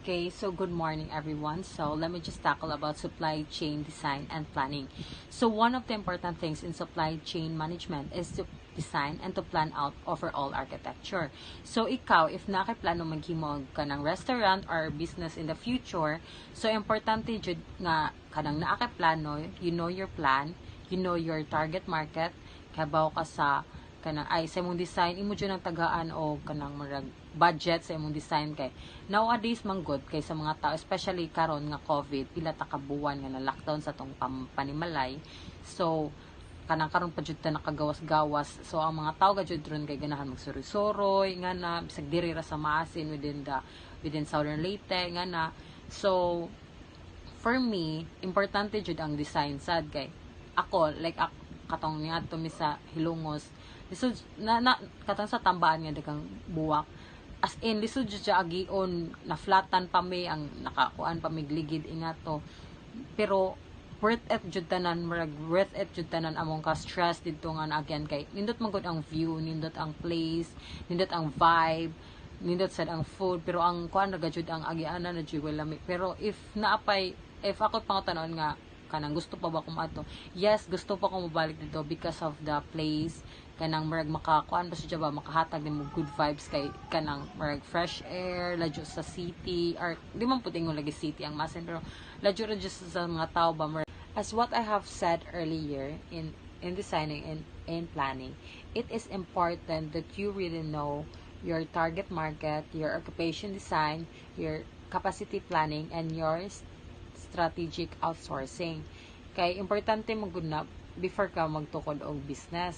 Okay, so good morning everyone. So let me just tackle about supply chain design and planning. So one of the important things in supply chain management is to design and to plan out overall architecture. So ikaw, if nakiplano maghimo ka ng restaurant or business in the future, so importante jud nga kanang nakiplano, you know your plan, you know your target market, kabaw ka sa kanang ay sa imong design imo jud ang tagaan o kanang marag budget sa imong design kay nowadays manggod kay sa mga tao especially karon nga COVID pila ta ka buwan nga na lockdown sa tong panimalay, so kanang karon pa jud ta nakagawas-gawas, so ang mga tao gajud ron kay ganahan magsuroy-suroy nga na bisag diri ra sa maasin within Southern Leyte nga na. So for me importante jud ang design sad kay ako like katong niadto mi sa Hilongos lisod na katong sa tambaan nga daghang buwak, as in lisod jud siya agion na flatan pa mi ang nakakuan pa mi gligid ingato, pero worth it jud tanan worth it jud tanan among ka stress didto nga again kay nindot man gud ang view, nindot ang place, nindot ang vibe, nindot sad ang food, pero ang kuan ra jud ang agiana na jud lami. Pero if ako pangutanon nga kanang gusto pa ba ko ato, yes, gusto pa ko mabalik dito because of the place, kanang marag makakuan ba siya ba makahatag nimo good vibes kay kanang marag fresh air ladyo sa city, or di man puting lagi city ang masin, pero ladyo ra just sa mga tao ba marag, as what I have said earlier in designing and in planning, it is important that you really know your target market, your occupation design, your capacity planning, and your strategic outsourcing. Kay importante mo gud na before ka magtukod og business.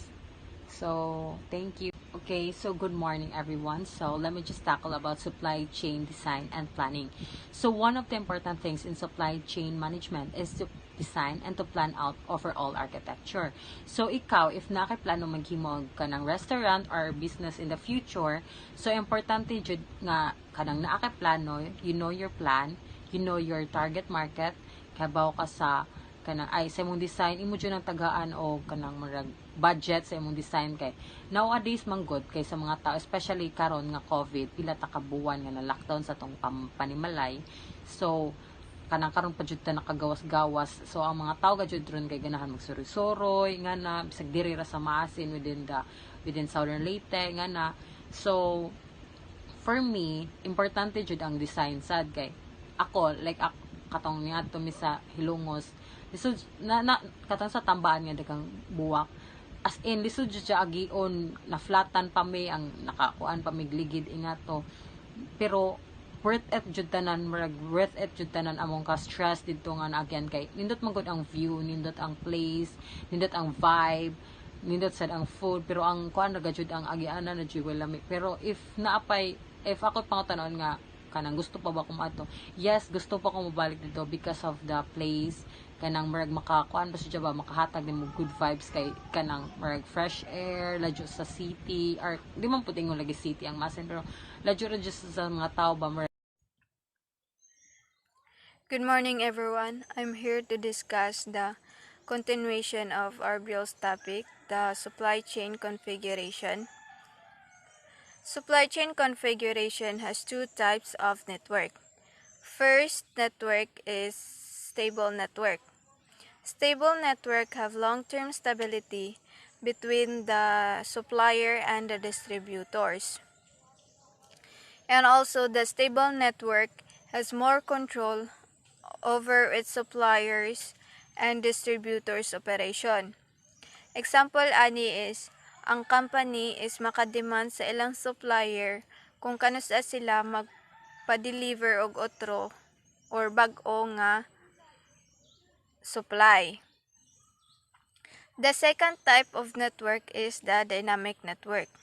So, thank you. Okay, so good morning everyone. So let me just tackle about supply chain design and planning. So one of the important things in supply chain management is to design and to plan out overall architecture. So ikaw, if nakiplano maghimo ka ng restaurant or business in the future, so importante jud nga kanang nakiplano, you know your plan, you know your target market, kabaw ka sa kanang ay sa imong design imo jud ang tagaan o kanang marag budget sa imong design kay nowadays manggod kay sa mga tao especially karon nga COVID pila ta ka buwan nga na lockdown sa tong panimalay, so kanang karon pa jud ta nakagawas-gawas, so ang mga tao gajud ron kay ganahan magsuroy-suroy nga na bisag diri ra sa maasin within Southern Leyte nga na. So for me importante jud ang design sad kay ako like katong niadto mi sa Hilongos lisod na katong sa tambaan nga daghang buwak, as in lisod jud siya agion na flatan pa mi ang nakakuan pa mi gligid ingato, pero worth it jud tanan worth it jud tanan among ka stress didto nga again kay nindot man gud ang view, nindot ang place, nindot ang vibe, nindot sad ang food, pero ang kuan ra jud ang agiana na jud lami. Pero if ako pangutanon nga kanang gusto pa ba ko ato, yes, gusto pa ko mabalik dito because of the place, kanang marag makakuan ba siya ba makahatag nimo good vibes kay kanang marag fresh air ladyo sa city, or di man puting lagi city ang masin, pero ladyo ra just sa mga tao ba marag. Good morning, everyone. I'm here to discuss the continuation of our Bill's topic, the supply chain configuration. Supply chain configuration has two types of network. First network is stable network. Stable network have long-term stability between the supplier and the distributors. And also the stable network has more control over its suppliers and distributors operation. Example ani is, ang company is makademand sa ilang supplier kung kanusa sila magpa-deliver og otro or bag-o nga supply. The second type of network is the dynamic network.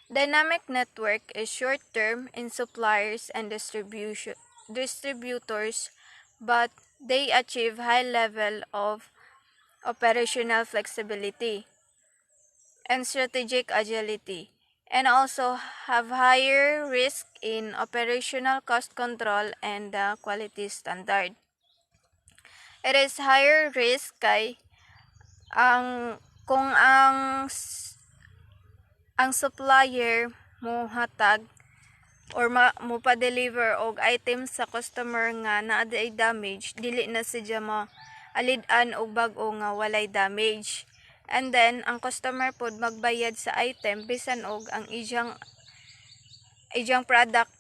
Dynamic network is short-term in suppliers and distributors, but they achieve high level of operational flexibility and strategic agility, and also have higher risk in operational cost control and quality standard. It is higher risk kay kung ang supplier mo hatag or mo-pa-deliver og item sa customer nga naa ay damage, dili na siya alid-an og bag-o nga walay damage. And then ang customer pod magbayad sa item bisan og ang iyang product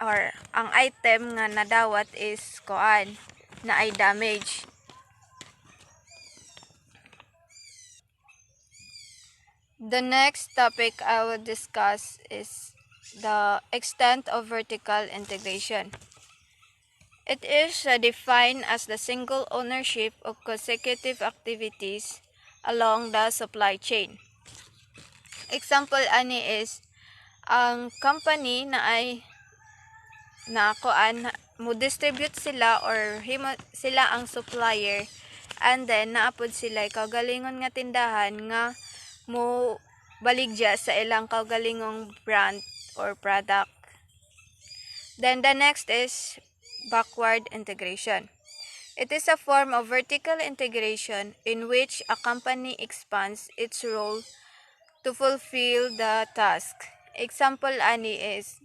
or ang item nga nadawat is koan na ay damage. The next topic I will discuss is the extent of vertical integration. It is defined as the single ownership of consecutive activities along the supply chain. Example ani is ang company na ay mo distribute sila or sila ang supplier, and then naapod sila kaugalingon nga tindahan nga mo baligya sa ilang kaugalingong brand or product. Then the next is backward integration. It is a form of vertical integration in which a company expands its role to fulfill the task. Example ani is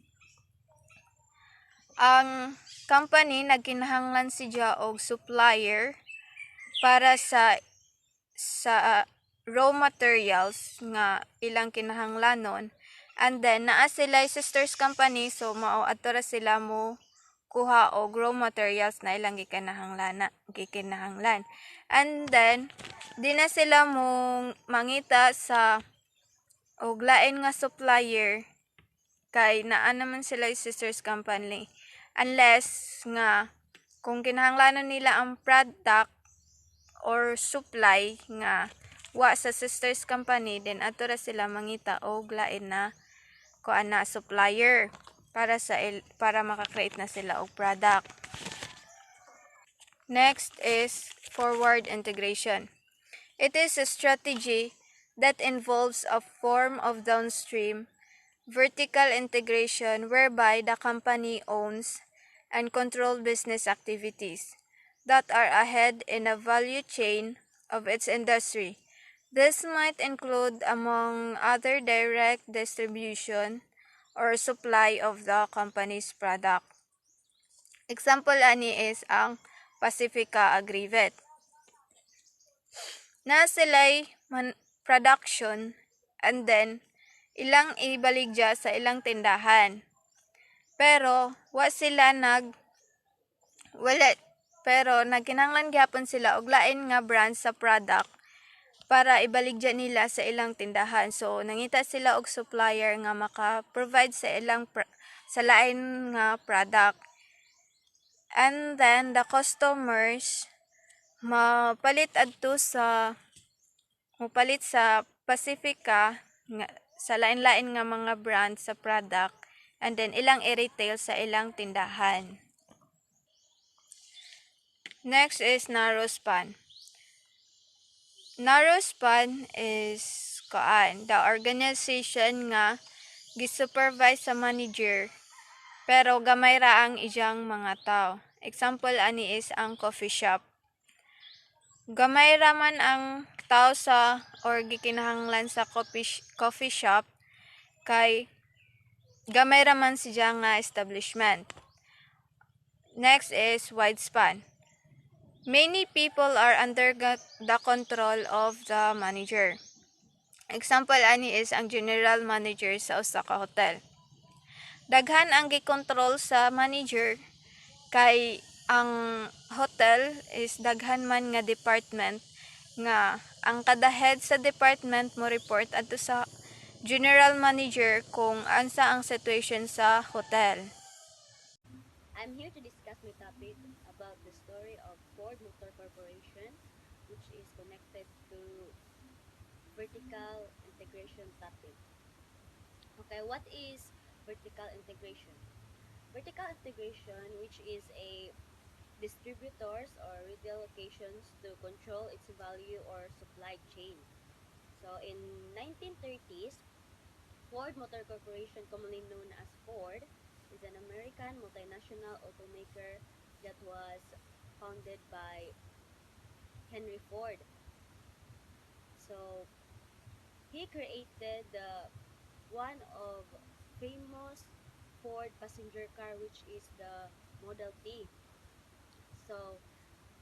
ang company nagkinahanglan siya og supplier para sa raw materials nga ilang kinahanglanon, and then naa sila sisters company, so mao adto ra sila mo kuha og raw materials na ilang gikinahanglan, and then di na sila mo mangita sa og lain nga supplier kay naa naman sila sisters company, unless nga kung kinahanglanon nila ang product or supply nga wa sa sisters company, then ato ra sila mangita og lain na kuan na supplier para maka-create na sila og product. Next is forward integration. It is a strategy that involves a form of downstream vertical integration whereby the company owns and controls business activities that are ahead in the value chain of its industry. This might include, among other, direct distribution or supply of the company's product. Example ani is ang Pacifica Agrivet. Na sila'y production, and then ilang ibaligya sa ilang tindahan. Pero nagkinahanglan gyapon sila og lain nga brand sa product para ibaligya nila sa ilang tindahan. So nangita sila og supplier nga maka-provide sa sa lain nga product. And then the customers mapalit sa Pacifica nga sa lain-lain nga mga brand sa product, and then ilang i-retail sa ilang tindahan. Next is narrow span. Narrow span is the organization nga gisupervise sa manager pero gamay ra ang iyang mga tao. Example ani is ang coffee shop. Gamay ra man ang tao sa or gikinahanglan sa coffee shop kay gamay ra man siya nga establishment. Next is wide span. Many people are under the control of the manager. Example ani is ang general manager sa usa ka hotel. Daghan ang gikontrol sa manager kay ang hotel is daghan man nga department nga ang kada head sa department mo report adto sa general manager kung ansa ang situation sa hotel. I'm here to discuss my topic about the story of Ford Motor Corporation, which is connected to vertical integration topic. Okay, what is vertical integration? Vertical integration, which is a distributors or retail locations to control its value or supply chain. So in 1930s, Ford Motor Corporation, commonly known as Ford, is an American multinational automaker that was founded by Henry Ford. So he created one of famous Ford passenger car, which is the Model T. So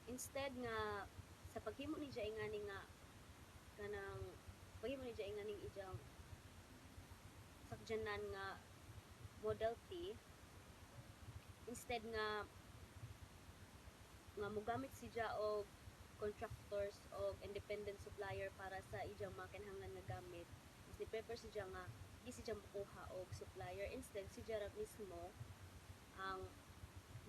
instead nga sa paghimo ni siya ingani nga kanang paghimo ni siya ingani ijang sakyanan nga Model T, instead nga mogamit siya og contractors o independent supplier para sa ijang mga kinahanglan nga gamit, mas ni-prefer siya nga di siya makuha og supplier, instead siya ra mismo ang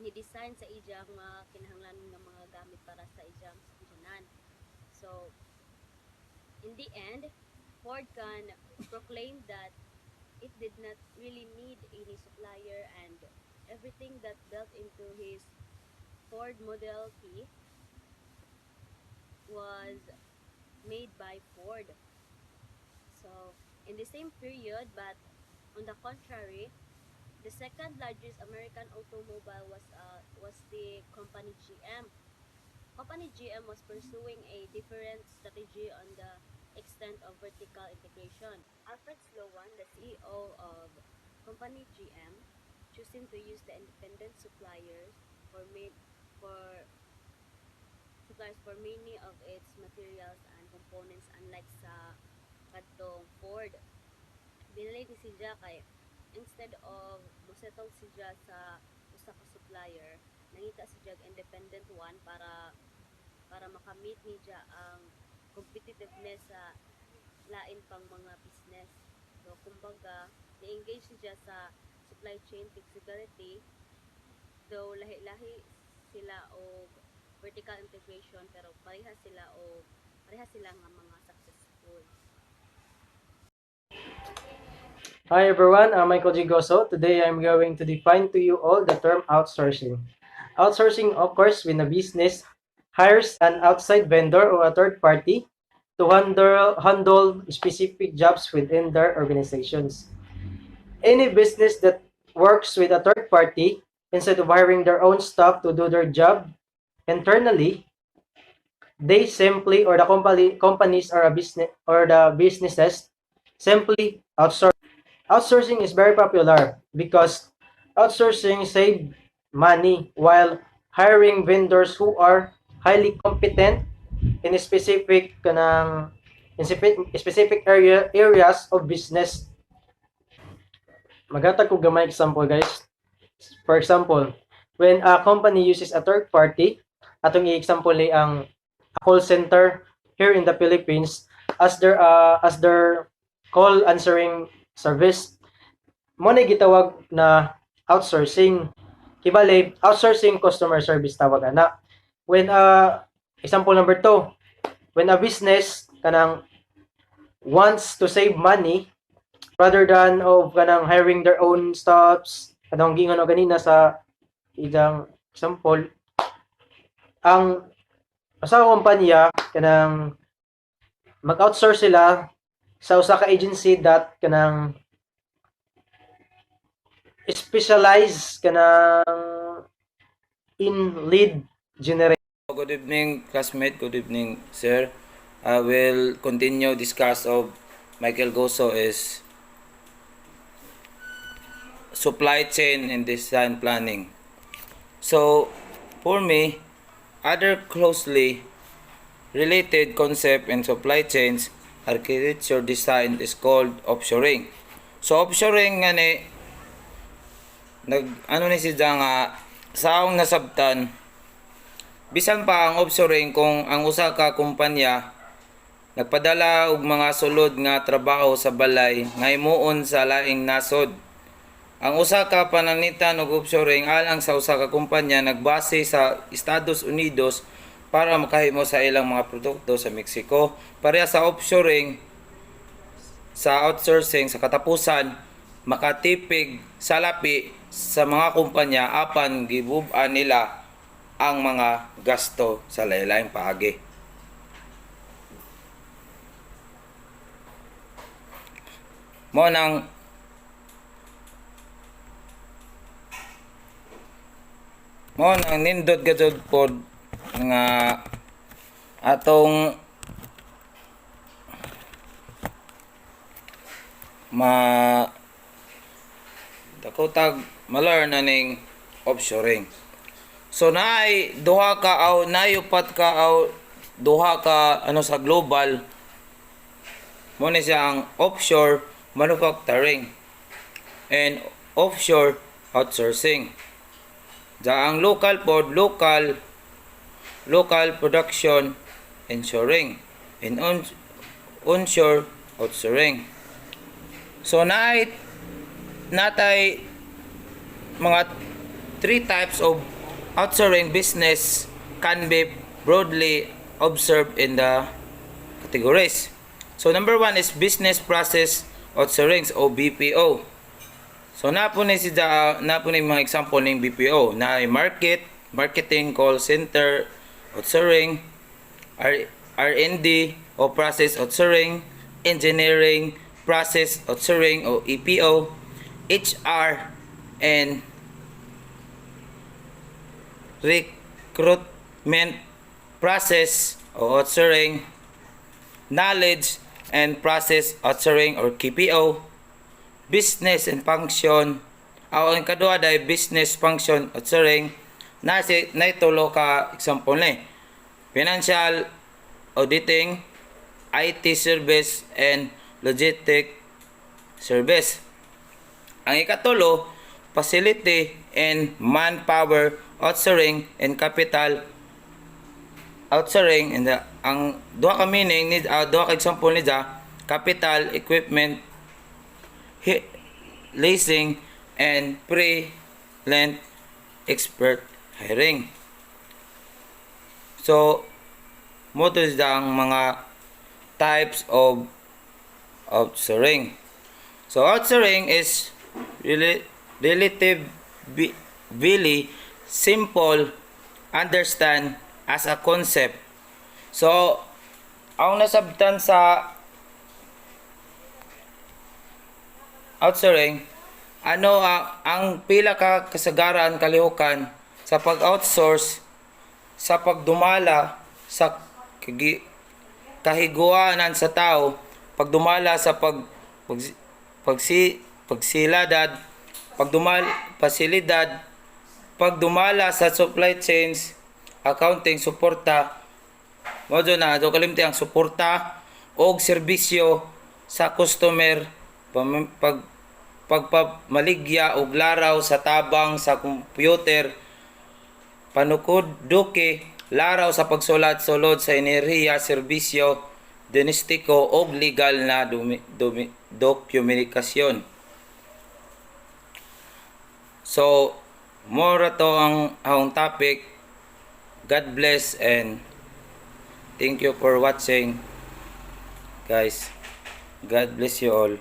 ni-design sa ijang mga kinahanglan nga mga gamit para sa ijang sakyanan. So in the end, Ford can proclaim that it did not really need any supplier, and everything that built into his Ford Model T was made by Ford. So in the same period, but on the contrary, the second largest American automobile was the company GM. Company GM was pursuing a different strategy on the extent of vertical integration. Alfred Sloan, the CEO of company GM, choosing to use the independent suppliers for suppliers for many of its materials and components, unlike sa kadtong Ford. Dinali ni siya kay instead of mosettle siya sa usa ka supplier, nangita siya independent one para makamit niya ang competitiveness sa lain pang mga business. So kumbaga, ni-engage siya sa supply chain flexibility, though lahi-lahi sila og vertical integration, pero pareha sila nga mga successful. Hi everyone, I'm Michael G. Goso. Today I'm going to define to you all the term outsourcing. Outsourcing, of course, when a business hires an outside vendor or a third party to handle specific jobs within their organizations. Any business that works with a third party instead of hiring their own staff to do their job internally, they simply, or the companies or a business or the businesses simply outsource. Outsourcing is very popular because outsourcing save money while hiring vendors who are highly competent in specific areas of business. Magatag ko gamay example, guys. For example, when a company uses a third party, atong i-example ay ang call center here in the Philippines as their call answering service, mo na gitawag na outsourcing. Kibali, outsourcing customer service tawag ana. When example number 2, when a business kanang wants to save money rather than of kanang hiring their own staffs, kanang gingon o ganina sa idang example, ang usa ka kumpanya kanang mag-outsource sila sa usa ka agency that kanang specialize kanang in lead generation. Good evening, classmate. Good evening, sir. I will continue discuss of Michael Goso is supply chain and design planning. So, for me, other closely related concept in supply chains architecture design is called offshoring. So, offshoring nga ni ni siya nga saong nasabtan bisan pa ang offshoring kung ang usa ka kumpanya nagpadala og mga sulod nga trabaho sa balay nga himuon sa laing nasod. Ang usa ka pananglitan og offshoring alang sa usa ka kumpanya nagbase sa Estados Unidos para makahimo sa ilang mga produkto sa Mexico. Pareha sa offshoring sa outsourcing sa katapusan makatipig sa lapi sa mga kumpanya apan gibub-an nila ang mga gasto sa lain-laing paagi. Mo nang nindot gajud pod nga atong Dako tag ma-learn aning offshoring. So naay duha ka aw nayupat ka aw duha ka ano sa global mo ni siya ang offshore manufacturing and offshore outsourcing. Ang local pod local production ensuring and onshore outsourcing. So natay mga three types of outsourcing business can be broadly observed in the categories. So number 1 is business process outsourcing o BPO. So napo ni mga example ng BPO na marketing, call center, outsourcing, R&D o process outsourcing, engineering, process outsourcing o EPO, HR, and recruitment process o outsourcing, knowledge and process outsourcing or KPO, business and function, ang kadua day business function outsourcing, tulo ka example ni financial auditing, IT service and logistic service. Ang ikatulo, facility and manpower outsourcing and capital outsourcing, and ang duha ka meaning ni duha ka example ni capital equipment leasing and pre-lent expert hiring. So mo to ang mga types of outsourcing. So outsourcing is relatively simple understand as a concept. So ang nasabtan sa outsourcing, ano ang pila ka kasagaran kalihukan sa pag-outsource sa pagdumala sa kahiguanan sa tao, pagdumala sa pagsiladad, pasilidad, pagdumala sa supply chains, accounting, suporta, mo na do kalimti ang suporta og serbisyo sa customer, pagpamaligya og laraw sa tabang sa computer, panukod duke, laraw sa pagsulat-sulod sa enerhiya, serbisyo, donestiko og legal na dokumentasyon. So, more to ang topic. God bless and thank you for watching, guys. God bless you all.